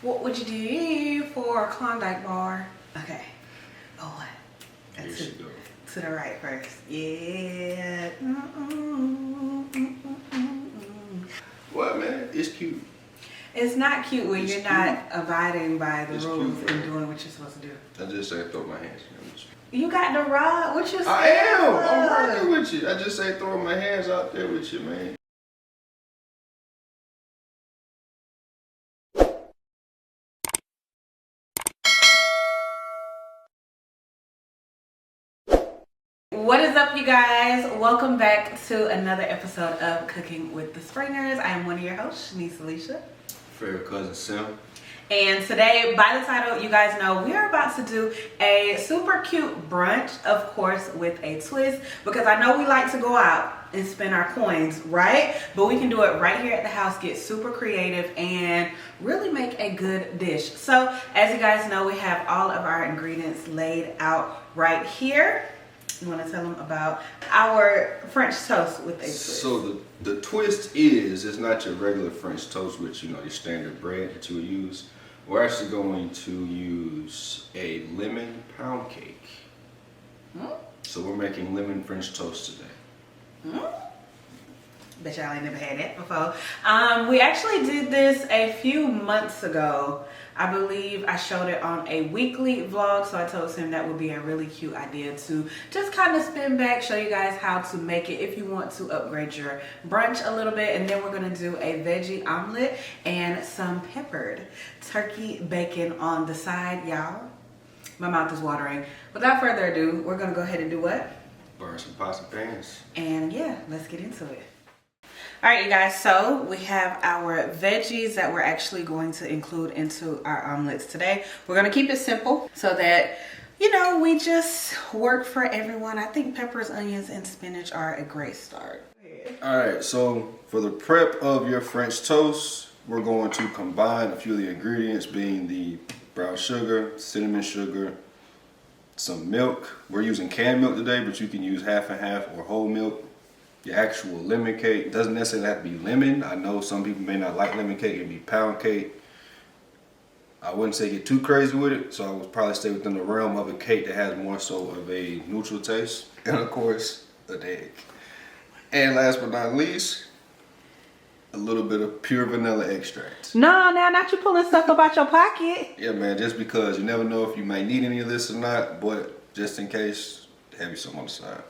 What would you do for a Klondike bar? Okay. Oh, Here she go. to the right first. Yeah. What, man? It's cute. It's not cute when you're not abiding by the rules cute, and doing what you're supposed to do. I just say throw my hands. You got the rod? What you saying? I am. I'm rocking with you. I just say throw my hands out there with you, man. What is up, you guys? Welcome back to another episode of Cooking with the Springers. I am one of your hosts, shanice.alisha. Favorite cousin Sim. And today, by the title, you guys know we are about to do a super cute brunch, of course, with a twist, because I know we like to go out and spend our coins, right? But we can do it right here at the house, get super creative, and really make a good dish. So, as you guys know, we have all of our ingredients laid out right here. You want to tell them about our French toast with a twist? So the twist is, it's not your regular French toast with, you know, your standard bread that you would use. We're actually going to use a lemon pound cake. So we're making lemon French toast today. Bet y'all ain't never had that before. We actually did this a few months ago. I believe I showed it on a weekly vlog, so I told him that would be a really cute idea to just kind of spin back, show you guys how to make it if you want to upgrade your brunch a little bit. And then we're gonna do a veggie omelet and some peppered turkey bacon on the side, y'all. My mouth is watering. Without further ado, we're gonna go ahead and do what? Burn some pots and pans. And yeah, let's get into it. All right, you guys, so we have our veggies that we're actually going to include into our omelets today. We're gonna keep it simple so that, you know, we just work for everyone. I think peppers, onions, and spinach are a great start. All right, so for the prep of your French toast, we're going to combine a few of the ingredients, being the brown sugar, cinnamon sugar, some milk. We're using canned milk today, but you can use half and half or whole milk. Your actual lemon cake doesn't necessarily have to be lemon. I know some people may not like lemon cake, it'd be pound cake. I wouldn't say get too crazy with it, so I would probably stay within the realm of a cake that has more so of a neutral taste. And of course, an egg. And last but not least, a little bit of pure vanilla extract. No, now not you pulling stuff about your pocket. Yeah, man, just because you never know if you might need any of this or not, but just in case, have you some on the side.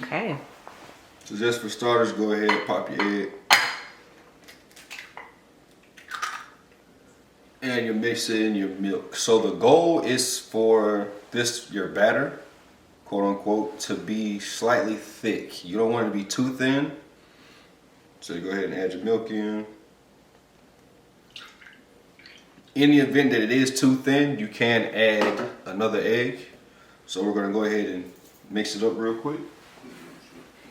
Okay. So just for starters, go ahead, pop your egg. And you mix in your milk. So the goal is for this, your batter, quote unquote, to be slightly thick. You don't want it to be too thin. So you go ahead and add your milk in. In the event that it is too thin, you can add another egg. So we're gonna go ahead and mix it up real quick.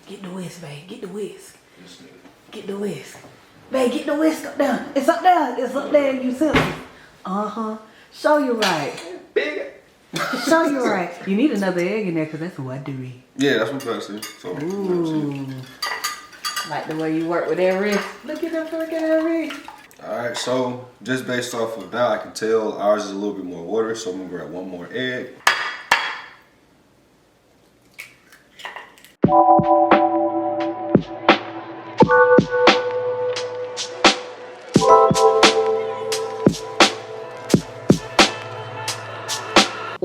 Get the whisk, babe. Get the whisk. Get the whisk. Babe, get the whisk up there. It's up there. It's up there, you silly. Uh-huh. Show you right. Big. Show you right. You need another egg in there because that's what I do. Yeah, that's what I'm trying to say. So, ooh. Like the way you work with that wrist. Look at that freaking wrist. Alright, so just based off of that, I can tell ours is a little bit more water, so I'm gonna grab one more egg.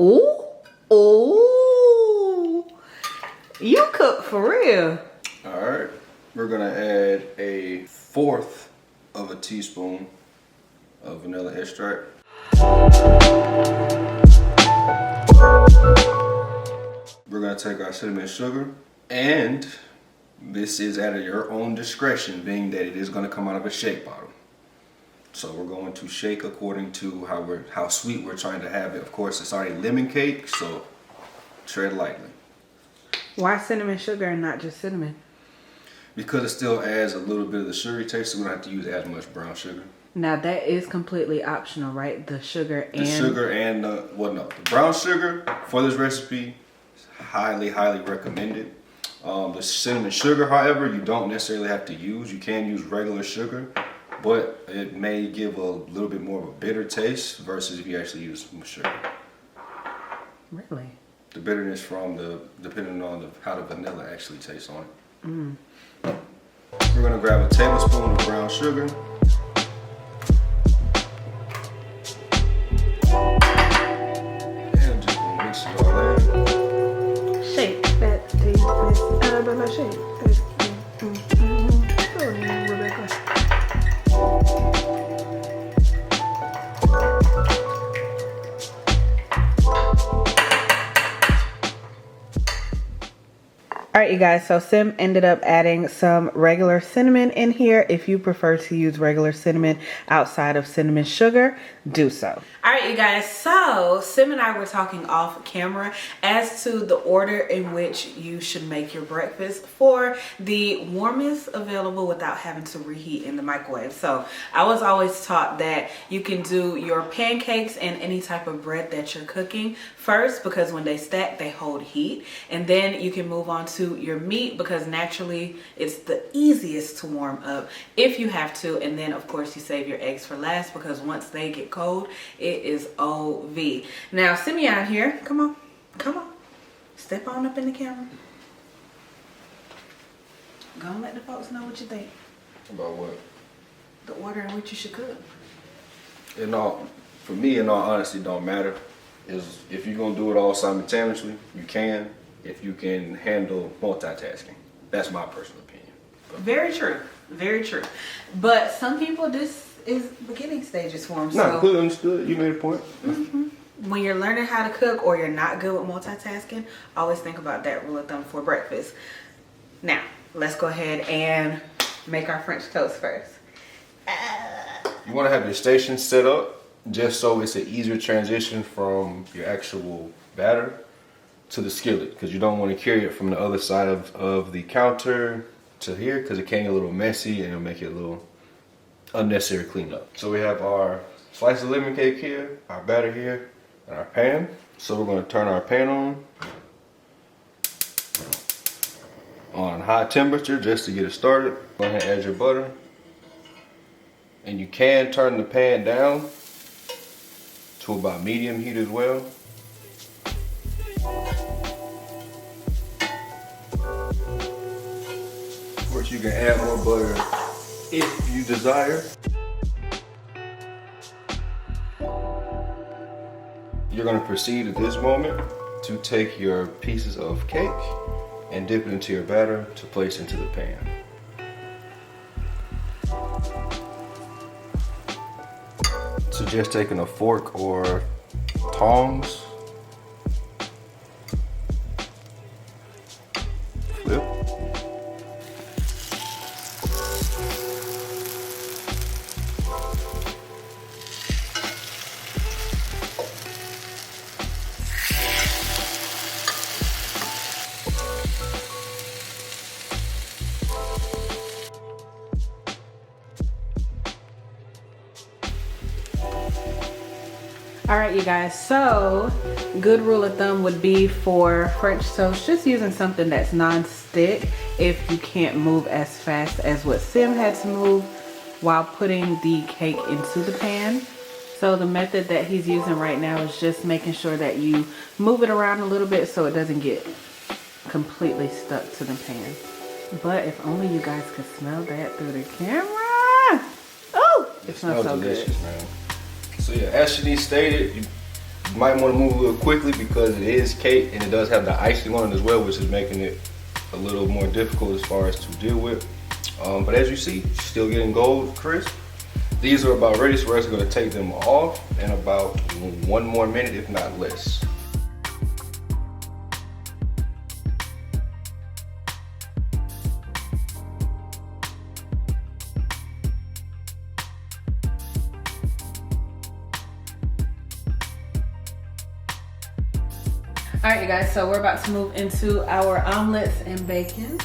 Ooh, ooh, you cook for real. All right, we're gonna add 1/4 of a teaspoon of vanilla extract. We're gonna take our cinnamon sugar, and this is at your own discretion, being that it is gonna come out of a shake bottle. So we're going to shake according to how sweet we're trying to have it. Of course, it's already lemon cake, so tread lightly. Why cinnamon sugar and not just cinnamon? Because it still adds a little bit of the sugary taste, so we don't have to use as much brown sugar. Now that is completely optional, right? The sugar and... the brown sugar for this recipe is highly, highly recommended. The cinnamon sugar, however, you don't necessarily have to use. You can use regular sugar. but it may give a little bit more of a bitter taste versus if you actually use sugar. Really? The bitterness depending on how the vanilla actually tastes on it. We're gonna grab a tablespoon of brown sugar. And just gonna mix it all in. Shake that taste, Arabella, shake. Rebecca. All right, you guys, so Sim ended up adding some regular cinnamon in here. If you prefer to use regular cinnamon outside of cinnamon sugar, do so. All right, you guys, so Sim and I were talking off camera as to the order in which you should make your breakfast for the warmest available without having to reheat in the microwave. So I was always taught that you can do your pancakes and any type of bread that you're cooking first, because when they stack, they hold heat, and then you can move on to your meat because naturally it's the easiest to warm up if you have to, and then of course you save your eggs for last because once they get cold, it is OV. Now Simeon here, come on, step on up in the camera. Go and let the folks know what you think. About what? The order in which you should cook. For me, in all honesty, don't matter. Is if you're gonna do it all simultaneously, you can. If you can handle multitasking, that's my personal opinion. Very true, very true. But some people, this is beginning stages for them. No, clearly understood. You made a point. When you're learning how to cook or you're not good with multitasking, always think about that rule of thumb for breakfast. Now, let's go ahead and make our French toast first. You want to have your station set up just so it's an easier transition from your actual batter to the skillet, because you don't want to carry it from the other side of the counter to here because it can get a little messy and it'll make it a little unnecessary cleanup. So we have our slice of lemon cake here, our batter here, and our pan. So we're going to turn our pan on high temperature just to get it started. Go ahead and add your butter. And you can turn the pan down to about medium heat as well. Of course, you can add more butter if you desire. You're going to proceed at this moment to take your pieces of cake and dip it into your batter to place into the pan. So just taking a fork or tongs, flip. All right, you guys, so good rule of thumb would be for French toast, just using something that's non-stick if you can't move as fast as what Sim had to move while putting the cake into the pan. So the method that he's using right now is just making sure that you move it around a little bit so it doesn't get completely stuck to the pan. But if only you guys could smell that through the camera. Oh, it smells so delicious, good. Man. So yeah, as Shanice stated, you might want to move a little quickly because it is cake and it does have the icing on it as well, which is making it a little more difficult as far as to deal with. But as you see, still getting gold crisp. These are about ready, so we're just going to take them off in about 1 more minute, if not less. All right, you guys, so we're about to move into our omelets and bacon.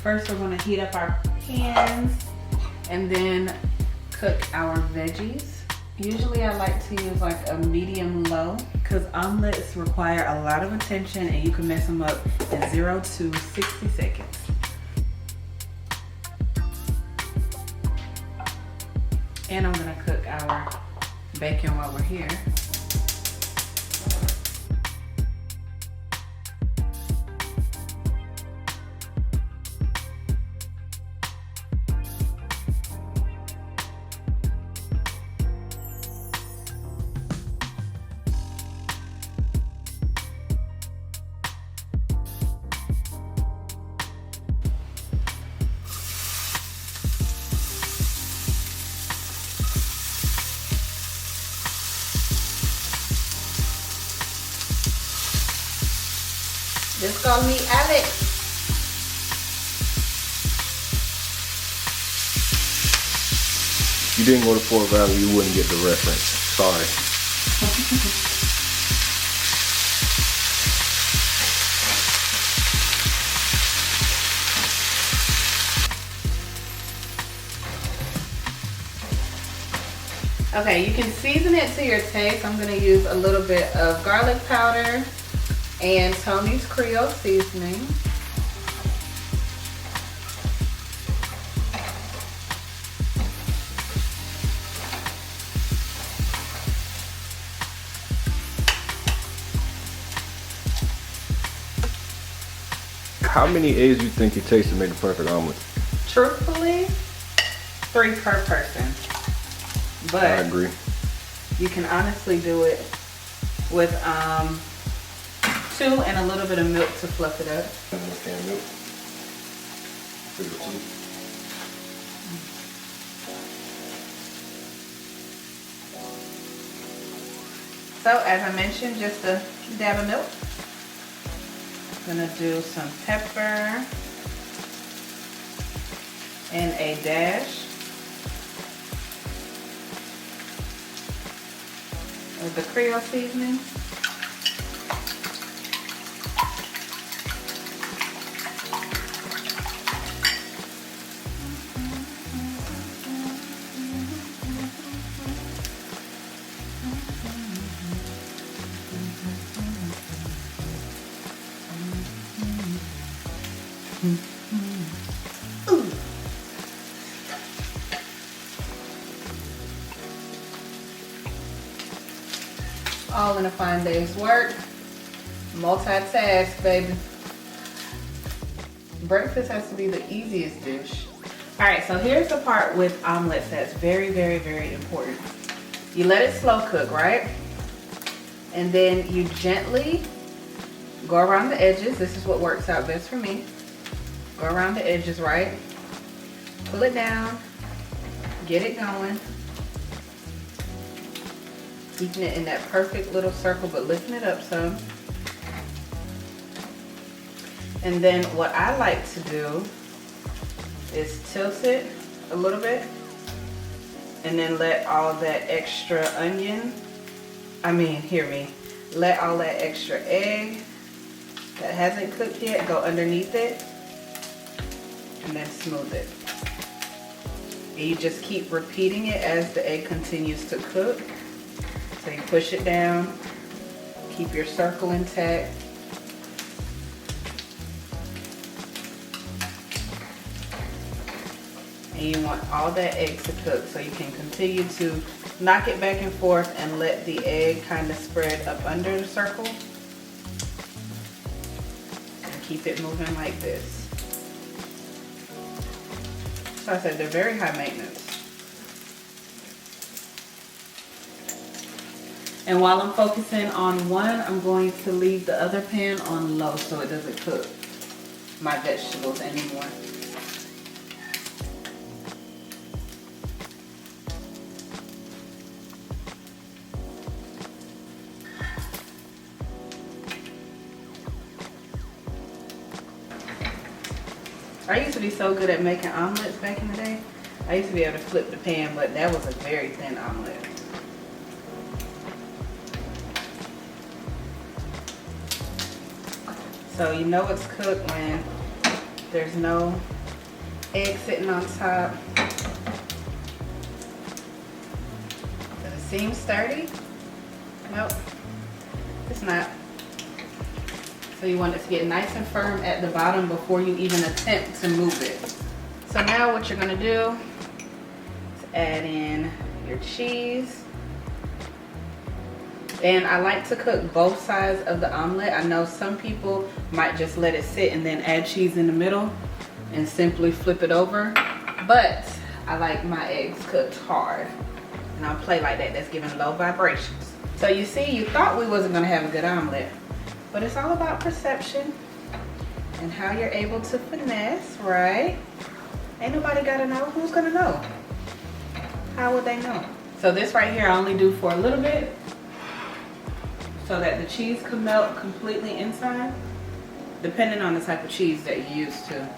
First, we're gonna heat up our pans and then cook our veggies. Usually I like to use like a medium low because omelets require a lot of attention and you can mess them up in 0 to 60 seconds. And I'm gonna cook our bacon while we're here. Just call me Alex. If you didn't go to Fort Valley, you wouldn't get the reference. Sorry. Okay, you can season it to your taste. I'm gonna use a little bit of garlic powder and Tony's Creole seasoning. How many eggs do you think it takes to make the perfect omelet? Truthfully, 3 per person. But I agree. you can honestly do it with 2 and a little bit of milk to fluff it up. Canned milk. So as I mentioned, just a dab of milk. I'm gonna do some pepper and a dash of the Creole seasoning. All in a fine day's work. Multitask, baby. Breakfast has to be the easiest dish. All right, so here's the part with omelets that's very, very, very important. You let it slow cook, right? And then you gently go around the edges. This is what works out best for me. Go around the edges, right? Pull it down, get it going. Keeping it in that perfect little circle, but lifting it up some. And then what I like to do is tilt it a little bit and then let all that extra let all that extra egg that hasn't cooked yet go underneath it and then smooth it. And you just keep repeating it as the egg continues to cook. So you push it down, keep your circle intact. And you want all that egg to cook, so you can continue to knock it back and forth and let the egg kind of spread up under the circle. And keep it moving like this. So I said they're very high maintenance. And while I'm focusing on one, I'm going to leave the other pan on low so it doesn't cook my vegetables anymore. I used to be so good at making omelets back in the day. I used to be able to flip the pan, but that was a very thin omelet. So you know it's cooked when there's no egg sitting on top. Does it seem sturdy? Nope, it's not. So you want it to get nice and firm at the bottom before you even attempt to move it. So now what you're gonna do is add in your cheese. And I like to cook both sides of the omelet. I know some people might just let it sit and then add cheese in the middle and simply flip it over. But I like my eggs cooked hard. And I'll play like that. That's giving low vibrations. So you see, you thought we wasn't gonna have a good omelet, but it's all about perception and how you're able to finesse, right? Ain't nobody gotta know. Who's gonna know? How would they know? So this right here I only do for a little bit so that the cheese can melt completely inside, depending on the type of cheese that you use to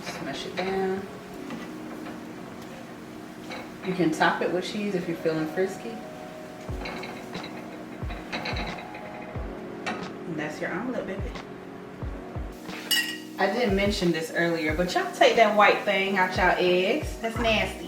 smash it down. You can top it with cheese if you're feeling frisky. And that's your omelet, baby. I didn't mention this earlier, but y'all take that white thing out y'all eggs. That's nasty.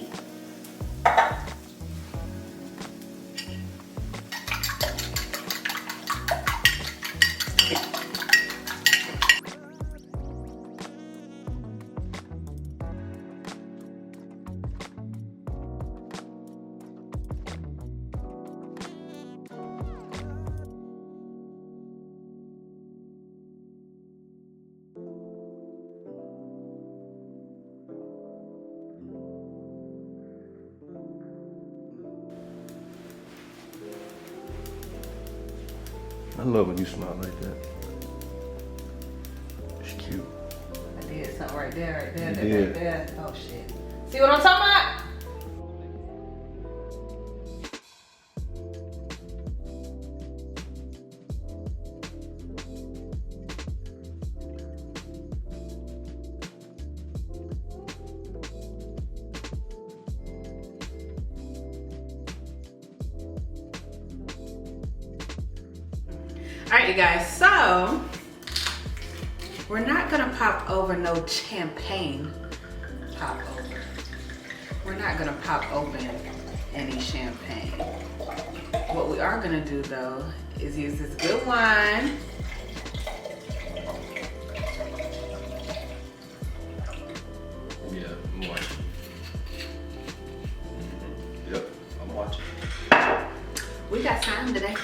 I love when you smile like that. It's cute. I did something right there, You right did. there. Oh shit. See what I'm talking about? All right, you guys, so we're not gonna pop over no champagne pop over. We're not gonna pop open any champagne. What we are gonna do though is use this good wine. Yeah, I'm watching. Yep, I'm watching. We got time today.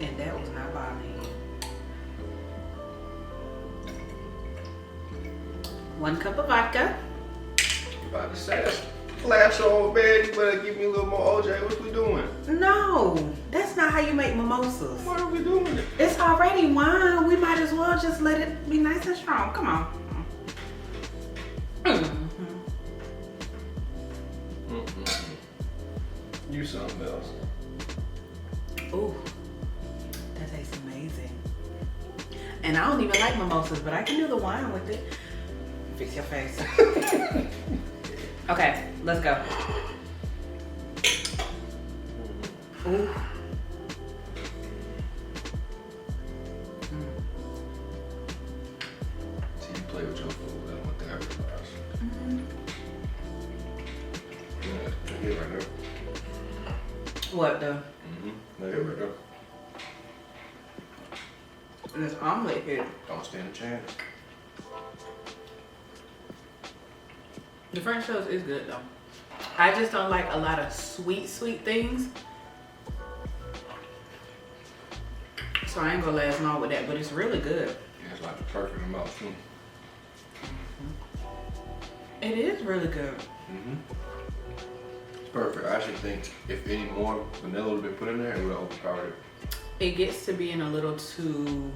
And that was not bothering you. 1 cup of vodka. You about to say that flash on, man. You better give me a little more OJ. What we doing? No, that's not how you make mimosas. Why are we doing it? It's already wine. We might as well just let it be nice and strong. Come on. You something else. Ooh, that tastes amazing. And I don't even like mimosas, but I can do the wine with it. Fix your face. Okay, let's go. Ooh. See, you play with your food. That's one thing I realize. Yeah, look at it right there. What the? Look at it right there. This omelet here. Don't stand a chance. The French toast is good though. I just don't like a lot of sweet things. So I ain't gonna last long with that, but it's really good. Yeah, it's like the perfect amount too. It is really good. It's perfect. I actually think if any more vanilla would have been put in there, it would have overpowered it. It gets to being a little too,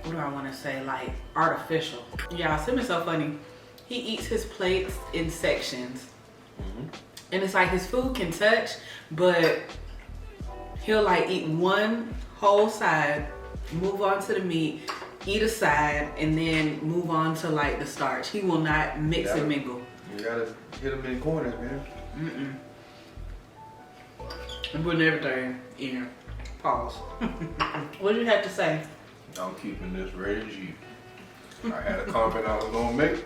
what do I want to say, like artificial. Y'all, Sim is so funny. He eats his plates in sections. And it's like his food can touch, but he'll like eat one whole side, move on to the meat, eat a side, and then move on to like the starch. He will not mix and mingle. You gotta hit them in corners, man. I'm putting everything in here. Pause. What do you have to say? I'm keeping this rated G. I had a comment I was gonna make.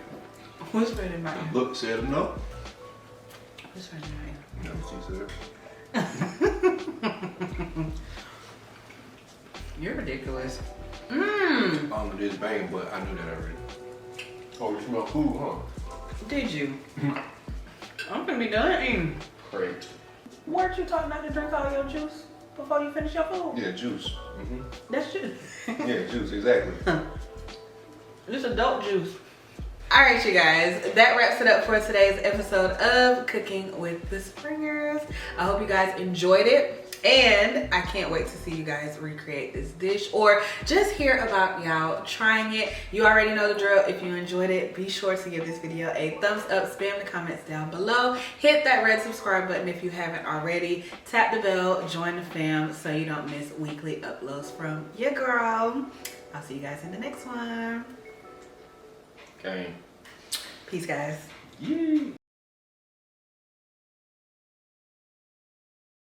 What's rated my ear? Look said no. What's rated my ear? No, she said. You're ridiculous. All of this bang, but I knew that already. Oh, you smell food, huh? Did you? I'm gonna be done eating. Great. Weren't you talking not to drink all your juice before you finish your food? Yeah, juice. That's juice. Yeah, juice, exactly. It's adult juice. All right, you guys, that wraps it up for today's episode of Cooking with the Springers. I hope you guys enjoyed it. And I can't wait to see you guys recreate this dish or just hear about y'all trying it. You already know the drill. If you enjoyed it, be sure to give this video a thumbs up, spam the comments down below, hit that red subscribe button if you haven't already, tap the bell, join the fam so you don't miss weekly uploads from your girl. I'll see you guys in the next one. Okay. Peace, guys. Yee.